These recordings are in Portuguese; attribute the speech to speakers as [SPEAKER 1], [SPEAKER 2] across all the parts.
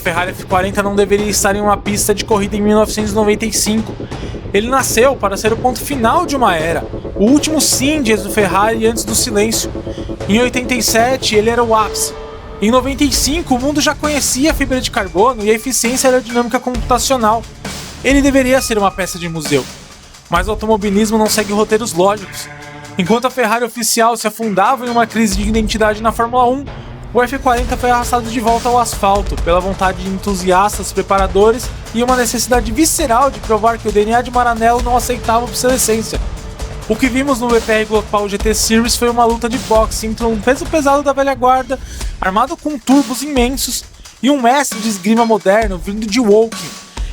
[SPEAKER 1] Ferrari F40 não deveria estar em uma pista de corrida em 1995. Ele nasceu para ser o ponto final de uma era, o último sim do Ferrari antes do silêncio. Em 87 ele era o ápice. Em 95 o mundo já conhecia a fibra de carbono e a eficiência aerodinâmica computacional. Ele deveria ser uma peça de museu. Mas o automobilismo não segue roteiros lógicos. Enquanto a Ferrari oficial se afundava em uma crise de identidade na Fórmula 1, o F40 foi arrastado de volta ao asfalto pela vontade de entusiastas, preparadores e uma necessidade visceral de provar que o DNA de Maranello não aceitava obsolescência. O que vimos no BPR Global GT Series foi uma luta de boxe entre um peso pesado da velha guarda, armado com turbos imensos, e um mestre de esgrima moderno vindo de Woking.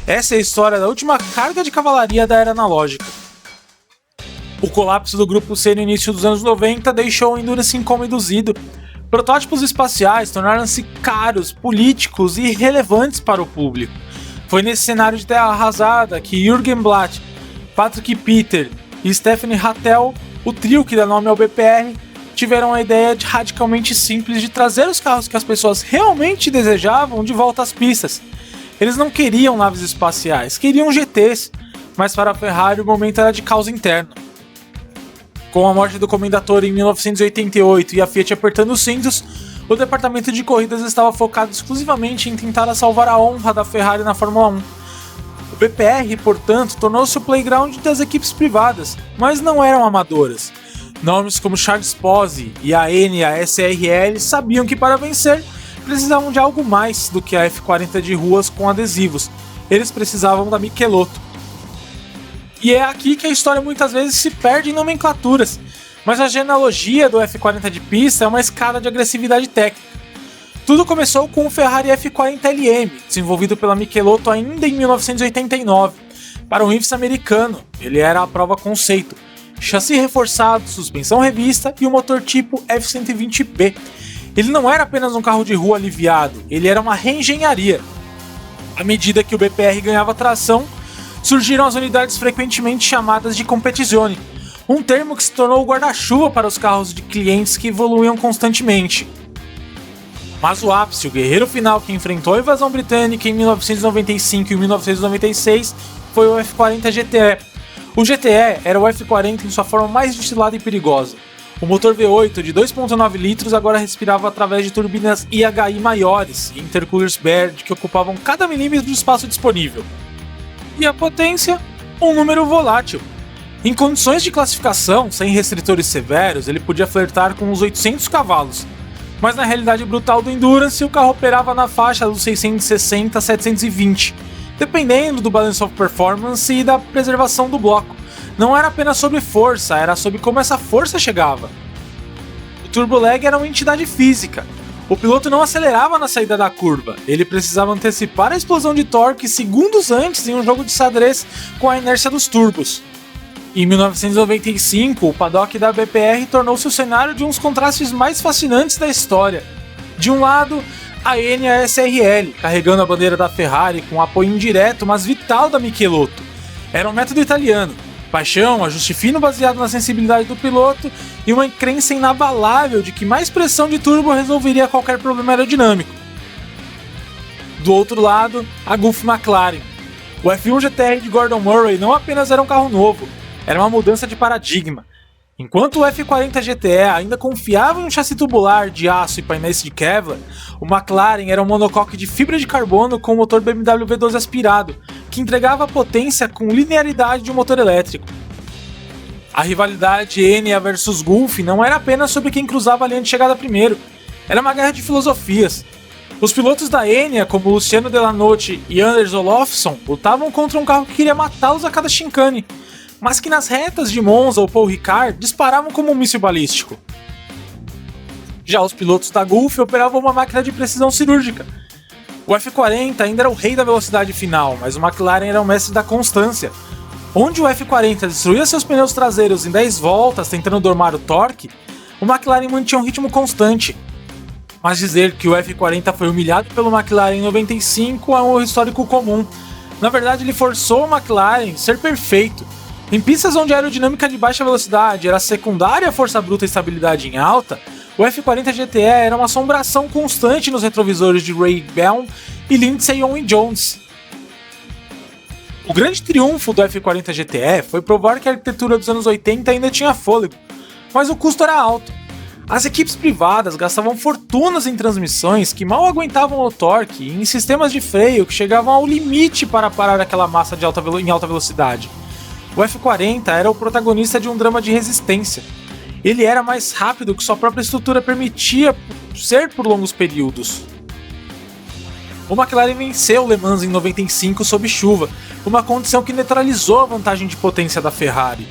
[SPEAKER 1] Essa é a história da última carga de cavalaria da era analógica. O colapso do grupo C no início dos anos 90 deixou o Endurance como induzido. Protótipos espaciais tornaram-se caros, políticos e irrelevantes para o público. Foi nesse cenário de terra arrasada que Jürgen Blatt, Patrick Peter e Stephanie Hattel, o trio que dá nome ao BPR, tiveram a ideia radicalmente simples de trazer os carros que as pessoas realmente desejavam de volta às pistas. Eles não queriam naves espaciais, queriam GTs, mas para a Ferrari o momento era de caos interno. Com a morte do Commendatore em 1988 e a Fiat apertando os cintos, o departamento de corridas estava focado exclusivamente em tentar salvar a honra da Ferrari na Fórmula 1. O BPR, portanto, tornou-se o playground das equipes privadas, mas não eram amadoras. Nomes como Charles Pozzi e a Enia SRL sabiam que para vencer precisavam de algo mais do que a F40 de ruas com adesivos. Eles precisavam da Michelotto. E é aqui que a história muitas vezes se perde em nomenclaturas, mas a genealogia do F40 de pista é uma escada de agressividade técnica. Tudo começou com o Ferrari F40 LM, desenvolvido pela Michelotto ainda em 1989, para um IFS americano. Ele era a prova conceito, chassi reforçado, suspensão revista e o motor tipo F120B. Ele não era apenas um carro de rua aliviado, ele era uma reengenharia. À medida que o BPR ganhava tração, surgiram as unidades frequentemente chamadas de competizione, um termo que se tornou o guarda-chuva para os carros de clientes que evoluíam constantemente. Mas o ápice, o guerreiro final que enfrentou a invasão britânica em 1995 e 1996, foi o F40 GTE. O GTE era o F40 em sua forma mais destilada e perigosa. O motor V8 de 2.9 litros agora respirava através de turbinas IHI maiores e intercoolers Baird que ocupavam cada milímetro de espaço disponível. E a potência? Um número volátil. Em condições de classificação, sem restritores severos, ele podia flertar com uns 800 cavalos. Mas na realidade brutal do Endurance, o carro operava na faixa dos 660 a 720, dependendo do balance of performance e da preservação do bloco. Não era apenas sobre força, era sobre como essa força chegava. O turbo lag era uma entidade física. O piloto não acelerava na saída da curva, ele precisava antecipar a explosão de torque segundos antes em um jogo de xadrez com a inércia dos turbos. Em 1995, o paddock da BPR tornou-se o cenário de um dos contrastes mais fascinantes da história. De um lado, a Enia SRL, carregando a bandeira da Ferrari com apoio indireto, mas vital da Michelotto. Era um método italiano. Paixão, ajuste fino baseado na sensibilidade do piloto e uma crença inabalável de que mais pressão de turbo resolveria qualquer problema aerodinâmico. Do outro lado, a Gulf McLaren. O F1 GTR de Gordon Murray não apenas era um carro novo, era uma mudança de paradigma. Enquanto o F40 GTE ainda confiava em um chassi tubular de aço e painéis de Kevlar, o McLaren era um monocoque de fibra de carbono com motor BMW V12 aspirado, que entregava a potência com linearidade de um motor elétrico. A rivalidade Enia versus Gulf não era apenas sobre quem cruzava a linha de chegada primeiro, era uma guerra de filosofias. Os pilotos da Enia, como Luciano Delanotte e Anders Olofsson, lutavam contra um carro que queria matá-los a cada chicane, mas que nas retas de Monza ou Paul Ricard disparavam como um míssil balístico. Já os pilotos da Gulf operavam uma máquina de precisão cirúrgica. O F40 ainda era o rei da velocidade final, mas o McLaren era o mestre da constância. Onde o F40 destruía seus pneus traseiros em 10 voltas tentando domar o torque, o McLaren mantinha um ritmo constante. Mas dizer que o F40 foi humilhado pelo McLaren em 95 é um histórico comum. Na verdade, ele forçou o McLaren a ser perfeito. Em pistas onde a aerodinâmica de baixa velocidade era secundária à força bruta e estabilidade em alta, o F40 GTE era uma assombração constante nos retrovisores de Ray Bell e Lindsay Owen Jones. O grande triunfo do F40 GTE foi provar que a arquitetura dos anos 80 ainda tinha fôlego, mas o custo era alto. As equipes privadas gastavam fortunas em transmissões que mal aguentavam o torque e em sistemas de freio que chegavam ao limite para parar aquela massa em alta velocidade. O F40 era o protagonista de um drama de resistência. Ele era mais rápido que sua própria estrutura permitia ser por longos períodos. O McLaren venceu o Le Mans em 95 sob chuva, uma condição que neutralizou a vantagem de potência da Ferrari.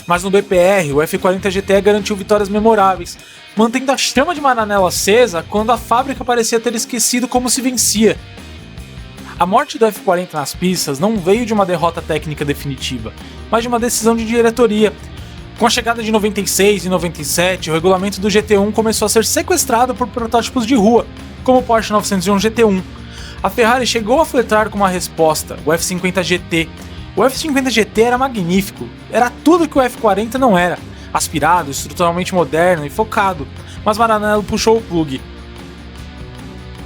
[SPEAKER 1] Mas no BPR, o F40 GTE garantiu vitórias memoráveis, mantendo a chama de Maranello acesa quando a fábrica parecia ter esquecido como se vencia. A morte do F40 nas pistas não veio de uma derrota técnica definitiva, mas de uma decisão de diretoria. Com a chegada de 96 e 97, o regulamento do GT1 começou a ser sequestrado por protótipos de rua, como o Porsche 911 GT1. A Ferrari chegou a flertar com uma resposta, o F50 GT. O F50 GT era magnífico, era tudo que o F40 não era, aspirado, estruturalmente moderno e focado, mas Maranello puxou o plug.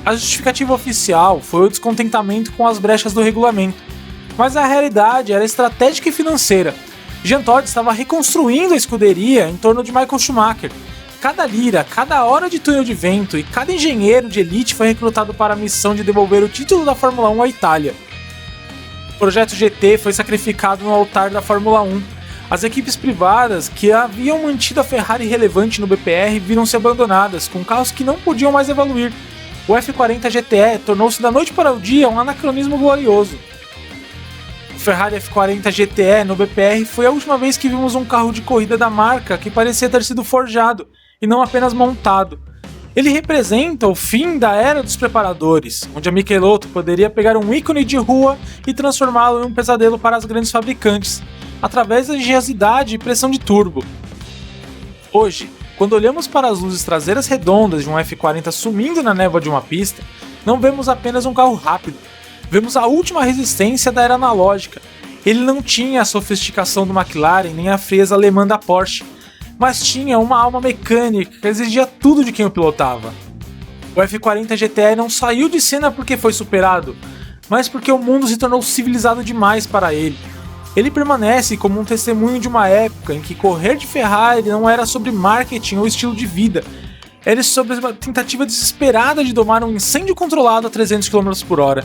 [SPEAKER 1] A justificativa oficial foi o descontentamento com as brechas do regulamento, mas a realidade era estratégica e financeira. Jean Todt estava reconstruindo a escuderia em torno de Michael Schumacher. Cada lira, cada hora de túnel de vento e cada engenheiro de elite foi recrutado para a missão de devolver o título da Fórmula 1 à Itália. O projeto GT foi sacrificado no altar da Fórmula 1. As equipes privadas que haviam mantido a Ferrari relevante no BPR viram-se abandonadas, com carros que não podiam mais evoluir. O F40 GTE tornou-se da noite para o dia um anacronismo glorioso. O Ferrari F40 GTE no BPR foi a última vez que vimos um carro de corrida da marca que parecia ter sido forjado, e não apenas montado. Ele representa o fim da era dos preparadores, onde a Michelotto poderia pegar um ícone de rua e transformá-lo em um pesadelo para as grandes fabricantes, através da engenhosidade e pressão de turbo. Hoje, quando olhamos para as luzes traseiras redondas de um F40 sumindo na névoa de uma pista, não vemos apenas um carro rápido, vemos a última resistência da era analógica. Ele não tinha a sofisticação do McLaren nem a frieza alemã da Porsche, mas tinha uma alma mecânica que exigia tudo de quem o pilotava. O F40 GTE não saiu de cena porque foi superado, mas porque o mundo se tornou civilizado demais para ele. Ele permanece como um testemunho de uma época em que correr de Ferrari não era sobre marketing ou estilo de vida, era sobre uma tentativa desesperada de domar um incêndio controlado a 300 km/h.